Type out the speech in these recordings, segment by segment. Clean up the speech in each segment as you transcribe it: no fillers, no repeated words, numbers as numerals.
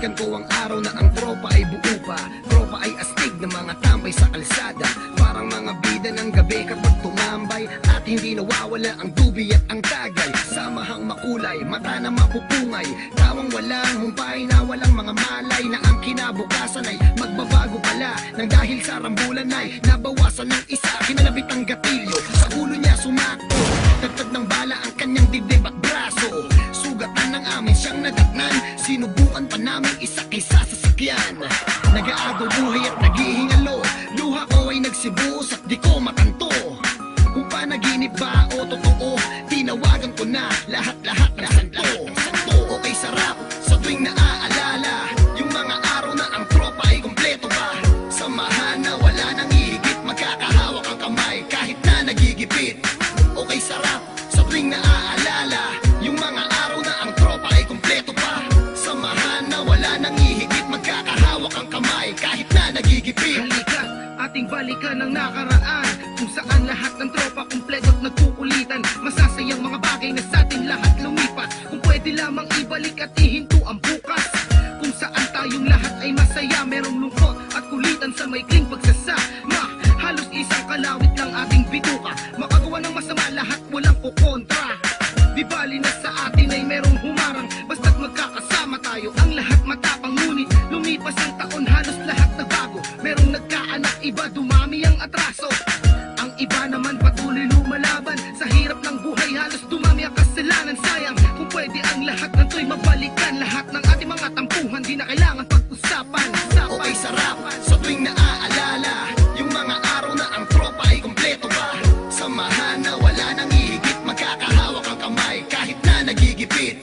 Binabalikan ko ang araw na ang tropa ay buo pa. Tropa ay astig ng mga tambay sa kalsada, parang mga bida ng gabi kapag tumambay. At hindi nawawala ang dubi at ang tagay. Samahang makulay, mata na mapupungay, tawang walang humpay na walang mga malay. Na ang kinabukasan ay magbabago pala, nang dahil sa rambulan ay nabawasan ng isa. Kinalabit ang gatilyo, sa ulo niya sumakto, dagdag ng bala ang kanyang dibdib at braso. Sugatan ng amin siyang nadatnan, sinubukan pa namin isakay sa sasakyan. Nag-aagaw buhay at naghihingalo, luha ko ay nagsibuos at di ko makanto. Kung panaginip ba o totoo, tinawagan ko na lahat-lahat na santo. Okay, sarap sa tuwing naaalala yung mga araw na ang tropa ay kompleto pa. Samahan na wala nang hihigit, magkakahawak ang kamay kahit na nagigipit. Okay, sarap sa tuwing naaalala yung mga araw na ang tropa ay kompleto pa. Samahan na wala nang hihigit, magkakahawak ang kamay kahit na nagigipit. Halika't ating balikan ang nakaraan, kung saan lahat ng tropa kumpleto at nagkukulitan. Masasayang mga bagay na sa atin lahat lumipas, kung pwede lamang ibalik at ihinto ang bukas. Kung saan tayong lahat ay masaya, merong lungkot at kulitan sa maikling pagsasama. Halos isang kalawit lang ating bituka, makagawa ng masama lahat walang kukontra. Di bali na sa atin ay merong humarang, basta't magkakasama tayo ang lahat matapang. Ngunit lumipas ang taon, halos lahat nagbago. Merong nagkaanak, iba dumami ang atraso. Ang iba naman patuloy lumalaban, sa hirap ng buhay halos dumami ang kasalanan. Sayang kung pwede ang lahat ng to'y mabalikan, lahat ng ating mga tampuhan di na kailangan pag-usapan. Okay, sarap sa tuwing naaalala yung mga araw na ang tropa ay kompleto pa. Samahan na wala nang hihigit, magkakahawak ang kamay kahit na nagigipit.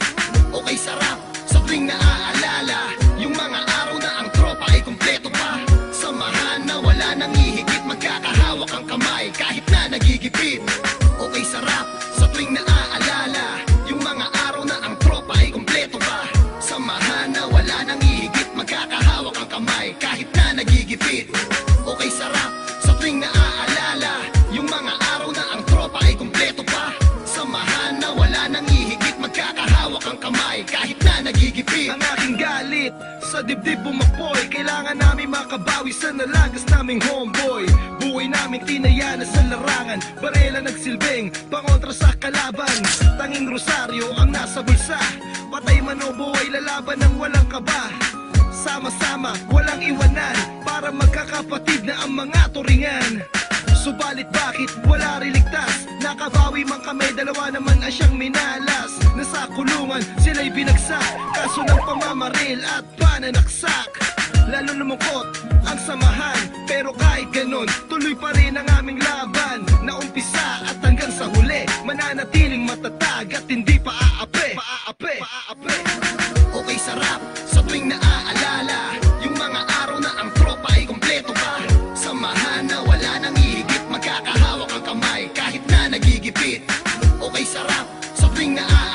Okay, sarap sa tuwing naaalala yung mga araw na ang tropa ay kompleto pa. Samahan na wala nang hihigit, magkakahawak ang kamay kahit na nagigipit. Okay, sarap sa tuwing naaalala yung mga araw na ang tropa ay kompleto pa. Samahan na wala nang hihigit, magkakahawak ang kamay kahit na nagigipit. Okay, sarap sa tuwing naaalala yung mga araw na ang tropa ay kompleto pa. Samahan na wala nang hihigit, magkakahawak ang kamay kahit na nagigipit. Ang aking galit sa dibdib bumapoy, kailangan namin makabawi sa nalagas naming homeboy. Buhay naming tinaya na sa larangan, barela nagsilbing pangontra sa kalaban. Tanging rosaryo ang nasa bulsa, patay man o buhay lalaban ng walang kaba. Sama-sama, walang iwanan, para magkakapatid na ang mga turingan. Subalit bakit wala riligtas? Nakabawi man kami, dalawa naman ang siyang minalas. Nasa kulungan, sila'y binagsak, kaso ng pamamaril at pananaksak. Lalo lumungkot ang samahan, pero kahit ganon, tuloy pa rin ang aming laban. Naumpisa at hanggang sa huli, mananatiling matatag at hindi pa aape. Okay, sarap sa tuwing naaalala yung mga araw na ang tropa ay kompleto pa. Samahan na wala nang hihigit, magkakahawak ang kamay kahit na nagigipit. Okay, sarap sa tuwing naaalala